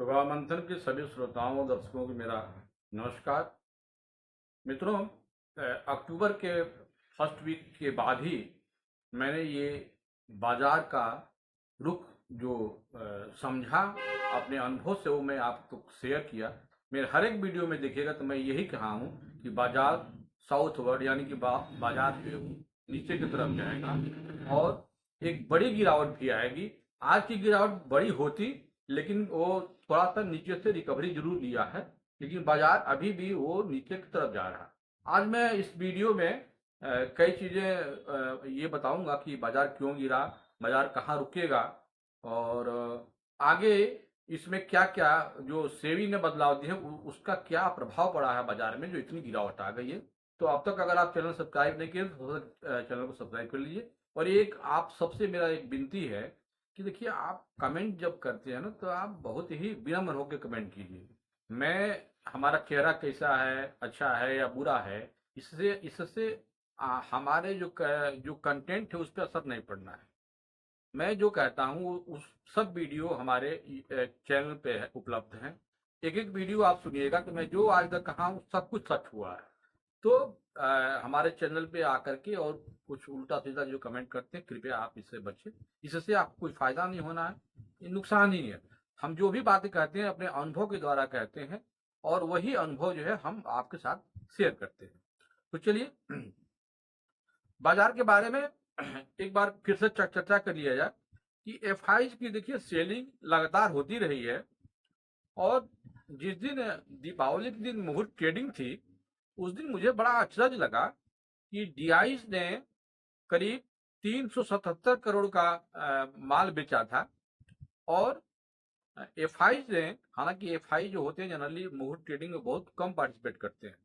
प्रभाव मंथन के सभी श्रोताओं और दर्शकों को मेरा नमस्कार। मित्रों, अक्टूबर के फर्स्ट वीक के बाद ही मैंने ये बाजार का रुख जो समझा, अपने अनुभव से वो मैं आपको शेयर किया। मेरे हर एक वीडियो में देखिएगा तो मैं यही कहा हूँ कि बाजार साउथवर्ड यानी कि बाजार नीचे की तरफ जाएगा और एक बड़ी गिरावट भी आएगी। आज की गिरावट बड़ी होती, लेकिन वो थोड़ा सा नीचे से रिकवरी जरूर लिया है, लेकिन बाजार अभी भी वो नीचे की तरफ जा रहा है। आज मैं इस वीडियो में कई चीज़ें ये बताऊंगा कि बाजार क्यों गिरा, बाजार कहाँ रुकेगा और आगे इसमें क्या क्या जो सेबी ने बदलाव दिए उसका क्या प्रभाव पड़ा है बाजार में जो इतनी गिरावट आ गई है। तो अब तक अगर आप चैनल सब्सक्राइब नहीं किए तो चैनल को सब्सक्राइब कर लीजिए। और एक आप सबसे मेरा एक विनती है कि देखिए, आप कमेंट जब करते हैं ना तो आप बहुत ही विनम्र होकर कमेंट कीजिए। मैं हमारा चेहरा कैसा है, अच्छा है या बुरा है, इससे इससे हमारे जो कंटेंट है उस पर असर नहीं पड़ना है। मैं जो कहता हूँ उस सब वीडियो हमारे चैनल पे उपलब्ध हैं। एक एक वीडियो आप सुनिएगा तो मैं जो आज तक कहा हूँ सब कुछ सच हुआ है। तो हमारे चैनल पे आकर के और कुछ उल्टा सीधा जो कमेंट करते हैं, कृपया आप इससे बचें। इससे आपको कोई फायदा नहीं होना है, ये नुकसान ही है। हम जो भी बातें कहते हैं अपने अनुभव के द्वारा कहते हैं और वही अनुभव जो है हम आपके साथ शेयर करते हैं। तो चलिए बाजार के बारे में एक बार फिर से चर्चा कर लिया जाए कि एफआईज की देखिए सेलिंग लगातार होती रही है। और जिस दिन दीपावली के दिन मुहूर्त ट्रेडिंग थी, उस दिन मुझे बड़ा आश्चर्य लगा कि डीआईज ने करीब 377 करोड़ का माल बेचा था और एफआईज ने, हालांकि एफआई जो होते हैं जनरली मुहूर्त ट्रेडिंग में बहुत कम पार्टिसिपेट करते हैं,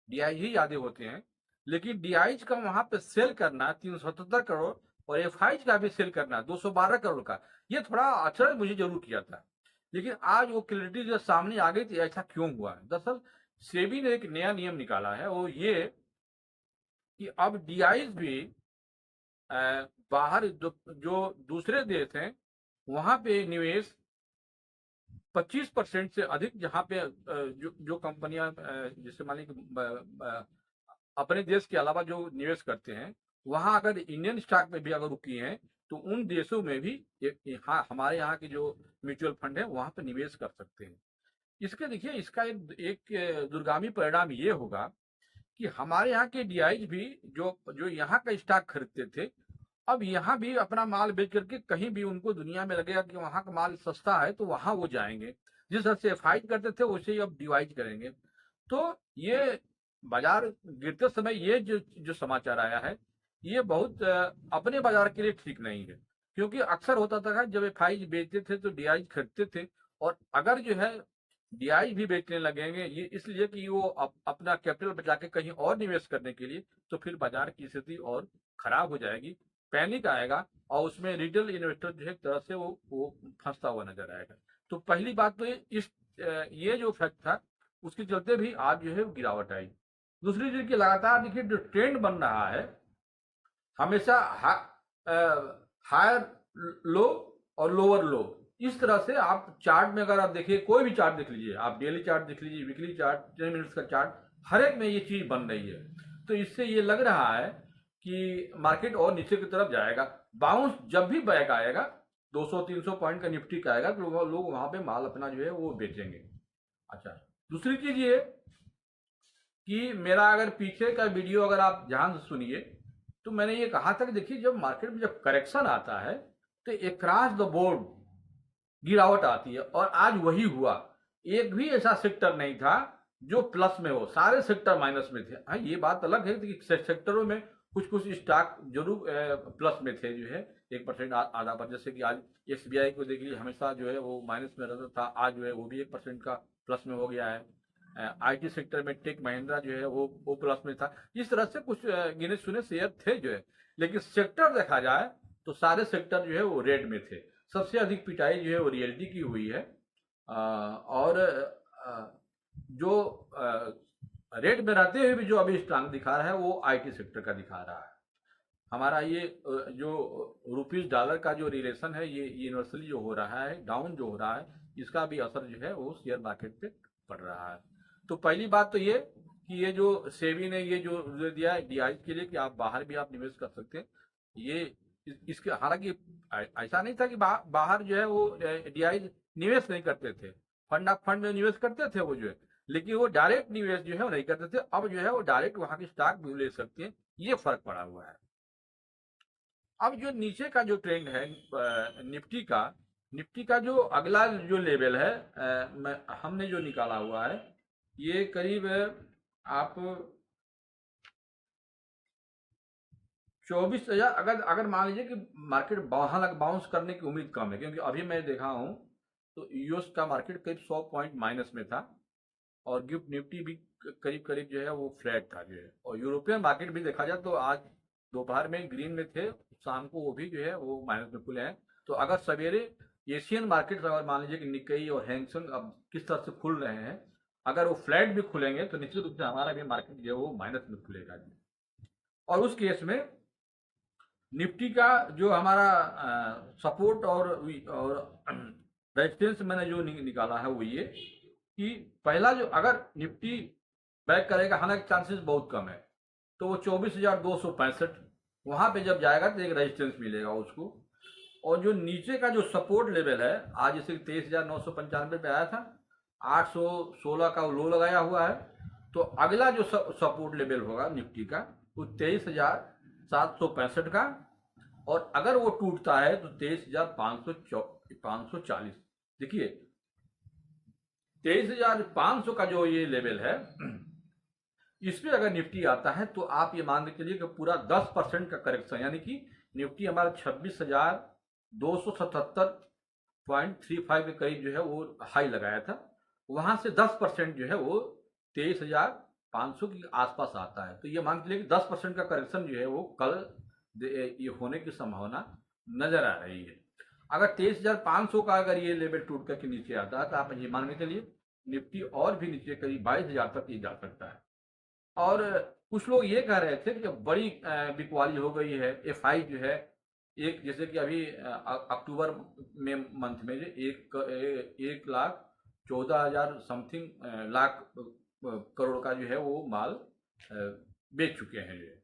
डीआई ही ज्यादा होते हैं, लेकिन डीआईज का वहां पे सेल करना 377 करोड़ और एफआईज का भी सेल करना 212 करोड़ का, ये थोड़ा आश्चर्य मुझे जरूर किया था। लेकिन आज वो क्लैरिटी जो सामने आ गई थी ऐसा क्यों हुआ है। दरअसल सेबी ने एक नया नियम निकाला है, वो ये कि अब डीआईज भी बाहर जो दूसरे देश हैं वहां पे निवेश 25% से अधिक, जहां पे जो कंपनियां जैसे मान लीजिए अपने देश के अलावा जो निवेश करते हैं, वहां अगर इंडियन स्टॉक में भी अगर रुकी हैं तो उन देशों में भी यहाँ हमारे यहाँ के जो म्यूचुअल फंड है वहां पर निवेश कर सकते हैं। इसके देखिए, इसका एक दूरगामी परिणाम ये होगा कि हमारे यहाँ के डीआईज भी जो जो यहाँ का स्टॉक खरीदते थे, अब यहाँ भी अपना माल बेच करके कहीं भी उनको दुनिया में लगेगा कि वहां का माल सस्ता है तो वहां वो जाएंगे। जिस तरह से फाइट करते थे वैसे ही अब डिवाइड करेंगे। तो ये बाजार गिरते समय ये जो जो समाचार आया है, ये बहुत अपने बाजार के लिए ठीक नहीं है। क्योंकि अक्सर होता था जब एफआई बेचते थे तो डीआई खरीदते थे, और अगर जो है डीआई भी बेचने लगेंगे ये इसलिए कि वो अपना कैपिटल बचा के कहीं और निवेश करने के लिए, तो फिर बाजार की स्थिति और खराब हो जाएगी, पैनिक आएगा और उसमें रिटेल इन्वेस्टर जो है एक तरह से वो फंसता हुआ नजर आएगा। तो पहली बात तो ये जो फैक्ट था उसके चलते भी आज जो है गिरावट आई। दूसरी चीज की लगातार देखिए जो ट्रेंड बन रहा है, हमेशा हायर लो और लोअर लो, इस तरह से आप चार्ट में अगर आप देखिए, कोई भी चार्ट देख लीजिए, आप डेली चार्ट देख लीजिए, वीकली चार्ट, 10 मिनट्स का चार्ट, हर एक में ये चीज बन रही है। तो इससे ये लग रहा है कि मार्केट और नीचे की तरफ जाएगा। बाउंस जब भी बैक आएगा 200-300 पॉइंट का निफ्टी का आएगा तो लोग वहां पे माल अपना जो है वो बेचेंगे। अच्छा, दूसरी चीज ये कि मेरा अगर पीछे का वीडियो अगर आप ध्यान से सुनिए तो मैंने ये कहा था कि देखिए, जब मार्केट में जब करेक्शन आता है तो अक्रॉस द बोर्ड गिरावट आती है, और आज वही हुआ। एक भी ऐसा सेक्टर नहीं था जो प्लस में हो, सारे सेक्टर माइनस में थे। हाँ, ये बात अलग है कि सेक्टरों में कुछ कुछ स्टॉक जरूर प्लस में थे, जो है 1% आधा पर। जैसे कि आज एसबीआई को देख लीजिए, हमेशा जो है वो माइनस में रहता था, आज जो है वो भी 1% का प्लस में हो गया है। आईटी सेक्टर में टेक महिंद्रा जो है वो प्लस में था। इस तरह से कुछ गिने चुने शेयर थे जो है, लेकिन सेक्टर देखा जाए तो सारे सेक्टर जो है वो रेड में थे। सबसे अधिक पिटाई जो है वो रियल्टी की हुई है, और जो रेट में रहते हुए भी जो अभी स्ट्रांग दिखा रहा है वो आईटी सेक्टर का दिखा रहा है। हमारा ये जो रुपीज डॉलर का जो रिलेशन है ये यूनिवर्सली जो हो रहा है, डाउन जो हो रहा है, इसका भी असर जो है वो शेयर मार्केट पे पड़ रहा है। तो पहली बात तो ये कि ये जो सेबी ने ये जो दिया है डीआई के लिए कि आप बाहर भी आप निवेश कर सकते हैं, ये इसके हालांकि ऐसा नहीं था कि बाहर जो है वो डीआई निवेश नहीं करते थे, फंड में निवेश करते थे वो जो है, लेकिन वो डायरेक्ट निवेश जो है वो नहीं करते थे। अब जो है वो डायरेक्ट वहां की स्टॉक भी ले सकते हैं, ये फर्क पड़ा हुआ है। अब जो नीचे का जो ट्रेंड है निफ्टी का जो अगला जो लेवल है हमने जो निकाला हुआ है ये करीब आप 24,000, अगर अगर मान लीजिए कि मार्केट वहां लग बाउंस करने की उम्मीद कम है, क्योंकि अभी मैं देखा हूं तो यूएस का मार्केट करीब 100 पॉइंट माइनस में था और गिफ्ट निफ्टी भी करीब करीब जो है वो फ्लैट था जो है, और यूरोपियन मार्केट भी देखा जाए तो आज दोपहर में ग्रीन में थे, शाम को वो भी जो है वो माइनस में खुले हैं। तो अगर सवेरे एशियन मार्केट अगर मान लीजिए कि निक्केई और हैंगसेंग अब किस तरह से खुल रहे हैं, अगर वो फ्लैट भी खुलेंगे तो निश्चित रूप से हमारा भी मार्केट जो है वो माइनस में खुलेगा। और उस केस में निफ्टी का जो हमारा सपोर्ट और रेजिस्टेंस मैंने जो निकाला है वो ये कि पहला जो अगर निफ्टी बैक करेगा, हालांकि चांसेस बहुत कम है, तो वो 24,265 वहां पे जब जाएगा तो एक रेजिस्टेंस मिलेगा उसको। और जो नीचे का जो सपोर्ट लेवल है आज जैसे 23,995 पे आया था, 816 का लो लगाया हुआ है, तो अगला जो सपोर्ट लेवल होगा निफ्टी का वो 23,765 का, और अगर वो टूटता है तो 23,540। देखिए 23,500 का जो ये लेवल है इस पे अगर निफ्टी आता है तो आप ये मान के चलिए कि पूरा 10% का करेक्शन, यानी कि निफ्टी हमारा 26,277.35 के करीब जो है वो हाई लगाया था, वहां से 10% जो है वो 23,500 के आसपास आता है। तो ये मान के चलिए कि 10% का करेक्शन जो है वो कल ये होने की संभावना नजर आ रही है। अगर 23,500 का अगर ये लेवल टूट करके नीचे आता है तो आप ये मान के चलिए निफ्टी और भी नीचे करीब 22,000 तक ये जा सकता है। और कुछ लोग ये कह रहे थे कि बड़ी बिकवाली हो गई है, एफआई जो है एक, जैसे कि अभी अक्टूबर में मंथ में जो 1,14,000 समथिंग लाख करोड़ का जो है वो माल बेच चुके हैं। ये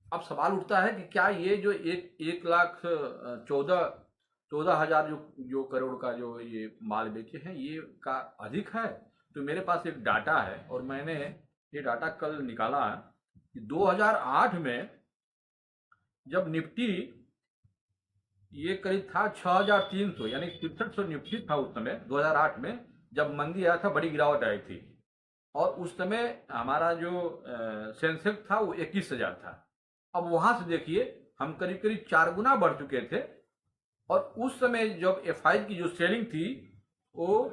अब सवाल उठता है कि क्या ये जो 1,14,000 जो करोड़ का जो ये माल बेचे हैं ये का अधिक है? तो मेरे पास एक डाटा है और मैंने ये डाटा कल निकाला है कि 2008 में जब निफ्टी ये करीब था 6,300, यानी 6300 निफ्टी था उस समय 2008 में जब मंदी आया था, बड़ी गिरावट आई थी, और उस समय हमारा जो सेंसेक्स था वो 21,000 था। अब वहां से देखिए हम करीब करीब 4 गुना बढ़ चुके थे, और उस समय जब एफआई की जो सेलिंग थी वो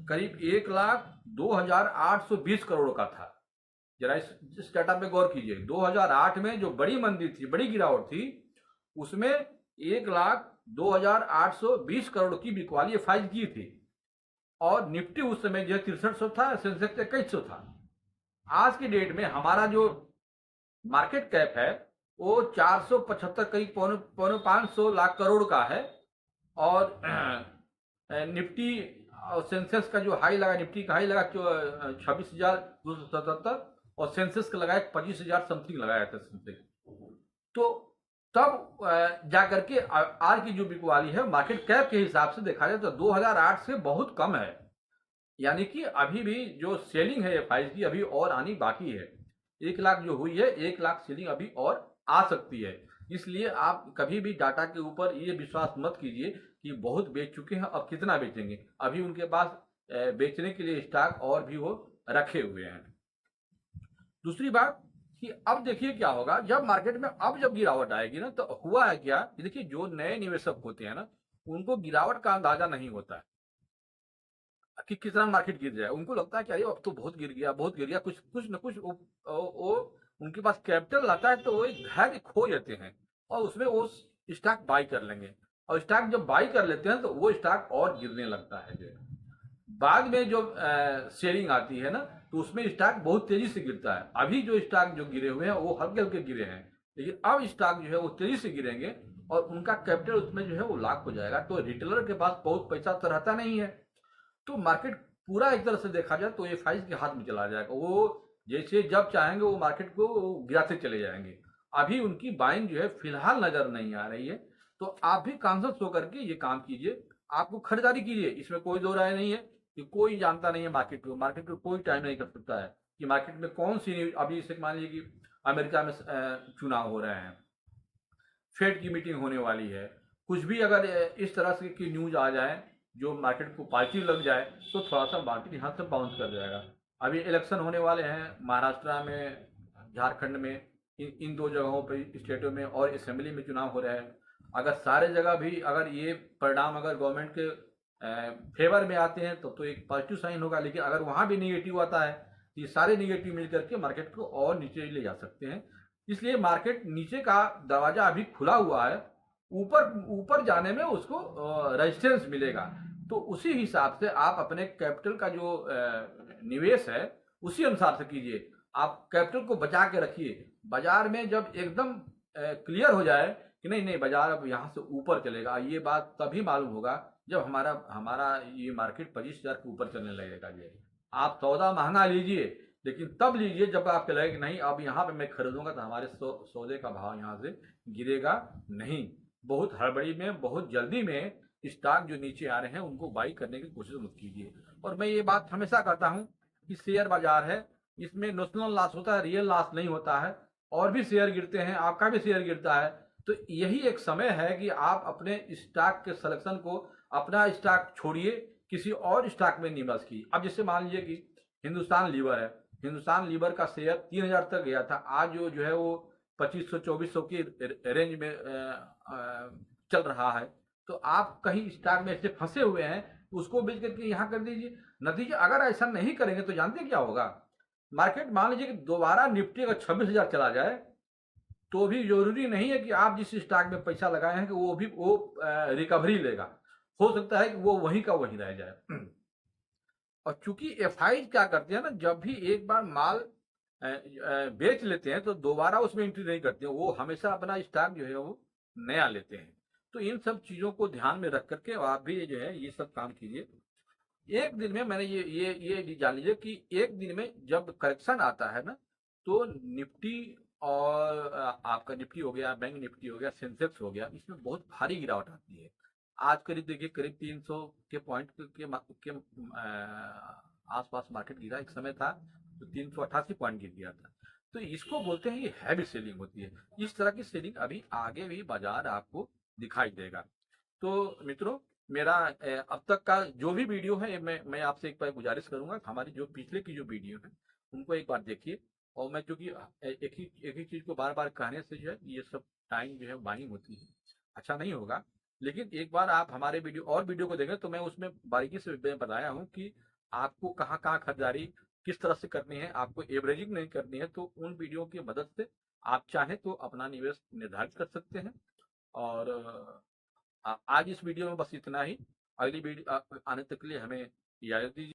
करीब 1,02,820 करोड़ का था। जरा इस डाटा पे गौर कीजिए, 2008 में जो बड़ी मंदी थी, बड़ी गिरावट थी, उसमें 1,02,820 करोड़ की बिकवाली एफआई की थी, और निफ्टी उस समय जो 6300 था, सेंसेक्स 2100 था। आज की डेट में हमारा जो मार्केट कैप है वो 475 करीब पौने 500 लाख करोड़ का है, और निफ्टी और सेंसेक्स का जो हाई लगा, निफ्टी का हाई लगा 26,277 और सेंसेक्स का लगाया 25,000 समथिंग लगाया था सेंसेक्स। तो तब जा करके आज की जो बिकवाली है मार्केट कैप के हिसाब से देखा जाए तो 2008 से बहुत कम है, यानी कि अभी भी जो सेलिंग है एफआई की अभी और आनी बाकी है। 1 लाख जो हुई है, 1 लाख सेलिंग अभी और आ सकती है। इसलिए आप कभी भी डाटा के ऊपर ये विश्वास मत कीजिए कि बहुत बेच चुके हैं, अब कितना बेचेंगे। अभी उनके पास बेचने के लिए स्टॉक और भी वो रखे हुए हैं। दूसरी बात कि अब देखिए क्या होगा जब मार्केट में अब जब गिरावट आएगी ना, तो हुआ है क्या, देखिए जो नए निवेशक होते हैं ना उनको गिरावट का अंदाजा नहीं होता है कि कितना मार्केट गिर जाए। उनको लगता है कि अरे अब तो बहुत गिर गया, बहुत गिर गया, कुछ कुछ न कुछ वो उनके पास कैपिटल आता है तो वो एक धैर्य खो जाते हैं और उसमें वो स्टॉक बाई कर लेंगे, और स्टॉक जब बाई कर लेते हैं तो वो स्टॉक और गिरने लगता है। जो बाद में जो शेयरिंग आती है ना तो उसमें स्टॉक बहुत तेजी से गिरता है। अभी जो स्टॉक जो गिरे हुए हैं वो हल्के हल्के गिरे हैं, लेकिन अब स्टॉक जो है वो तेजी से गिरेंगे और उनका कैपिटल उसमें जो है वो लाख हो जाएगा। तो रिटेलर के पास बहुत पैसा तो रहता नहीं है, तो मार्केट पूरा एक तरह से देखा जाए तो एफआई के हाथ में चला जाएगा। वो जैसे जब चाहेंगे वो मार्केट को गिराते चले जाएंगे। अभी उनकी बाइंग जो है फिलहाल नजर नहीं आ रही है। तो आप भी कॉन्शियस होकर के ये काम कीजिए, आपको खरीदारी कीजिए, इसमें कोई दो राय नहीं है कि कोई जानता नहीं है मार्केट को। मार्केट को कोई टाइम नहीं कर सकता है कि मार्केट में कौन सी, अभी इसे मान लीजिए कि अमेरिका में चुनाव हो रहे हैं, फेड की मीटिंग होने वाली है, कुछ भी अगर इस तरह से की न्यूज आ जाए जो मार्केट को पॉजिटिव लग जाए तो थोड़ा सा मार्केट यहाँ से बाउंस कर जाएगा। अभी इलेक्शन होने वाले हैं महाराष्ट्र में, झारखंड में, इन दो जगहों पे, स्टेटों में, और असेंबली में चुनाव हो रहे हैं। अगर सारे जगह भी अगर ये परिणाम अगर गवर्नमेंट के फेवर में आते हैं तो एक पॉजिटिव साइन होगा। लेकिन अगर वहाँ भी निगेटिव आता है तो ये सारे निगेटिव मिलकर के मार्केट को और नीचे ले जा सकते हैं। इसलिए मार्केट नीचे का दरवाजा अभी खुला हुआ है, ऊपर ऊपर जाने में उसको रेजिस्टेंस मिलेगा। तो उसी हिसाब से आप अपने कैपिटल का जो निवेश है उसी अनुसार से कीजिए। आप कैपिटल को बचा के रखिए। बाजार में जब एकदम क्लियर हो जाए कि नहीं नहीं बाजार अब यहाँ से ऊपर चलेगा, ये बात तभी मालूम होगा जब हमारा हमारा ये मार्केट 25,000 के ऊपर चलने लगेगा। ये आप सौदा महंगा लीजिए, लेकिन तब लीजिए जब आपको लगे कि नहीं अब यहाँ पे मैं खरीदूंगा तो हमारे सौदे का भाव यहाँ से गिरेगा नहीं। बहुत हड़बड़ी में, बहुत जल्दी में स्टॉक जो नीचे आ रहे हैं उनको बाई करने की कोशिश मत कीजिए। और मैं ये बात हमेशा कहता हूँ कि शेयर बाजार है, इसमें नोशनल लॉस होता है, रियल लॉस नहीं होता है। और भी शेयर गिरते हैं, आपका भी शेयर गिरता है। तो यही एक समय है कि आप अपने स्टॉक के सिलेक्शन को, अपना स्टॉक छोड़िए, किसी और स्टॉक में निवेश कीजिए। अब जैसे मान लीजिए कि हिंदुस्तान लीवर है, हिंदुस्तान लीवर का शेयर 3,000 तक गया था, आज जो है वो 2500-2400 की रेंज में चल रहा है। तो आप कहीं स्टॉक में ऐसे फंसे हुए हैं, उसको बेच करके यहाँ कर दीजिए। नतीजा अगर ऐसा नहीं करेंगे तो जानते क्या होगा, मार्केट मान लीजिए कि दोबारा निफ्टी अगर 26,000 चला जाए तो भी जरूरी नहीं है कि आप जिस स्टॉक में पैसा लगाए हैं कि वो भी वो रिकवरी लेगा। हो सकता है कि वो वहीं का वहीं रह जाए। और चूंकि एफआई क्या करते हैं ना, जब भी एक बार माल बेच लेते हैं तो दोबारा उसमें एंट्री नहीं करते हैं, वो हमेशा अपना स्टॉक जो है वो नया लेते हैं। तो इन सब चीजों को ध्यान में रख करके आप भी जो है ये सब काम कीजिए। एक दिन में मैंने ये जान लीजिए कि एक दिन में जब करेक्शन आता है ना, तो निफ्टी और आपका निफ्टी हो गया, बैंक निफ्टी हो गया, सेंसेक्स हो गया, इसमें बहुत भारी गिरावट आती है। आज करीब देखिए करीब 300 के पॉइंट के आसपास मार्केट गिरा। एक समय था तो 388 पॉइंट गिर गया था। तो इसको बोलते हैं ये हैवी सेलिंग होती है। इस तरह की सेलिंग अभी आगे भी बाजार आपको दिखाई देगा। तो मित्रों, मेरा अब तक का जो भी वीडियो है मैं आपसे एक बार गुजारिश करूंगा, हमारी जो पिछले की जो वीडियो है उनको एक बार देखिए। और मैं क्योंकि एक ही चीज को बार बार कहने से जो है ये सब टाइम जो है बाइंग होती है, अच्छा नहीं होगा। लेकिन एक बार आप हमारे वीडियो और वीडियो को देखें तो मैं उसमें बारीकी से बताया हूँ कि आपको कहाँ कहाँ खरीदारी किस तरह से करनी है, आपको एवरेजिंग नहीं करनी है। तो उन वीडियो की मदद से आप चाहें तो अपना निवेश निर्धारित कर सकते हैं। और आज इस वीडियो में बस इतना ही। अगली वीडियो आने तक के लिए हमें इजाजत दीजिए।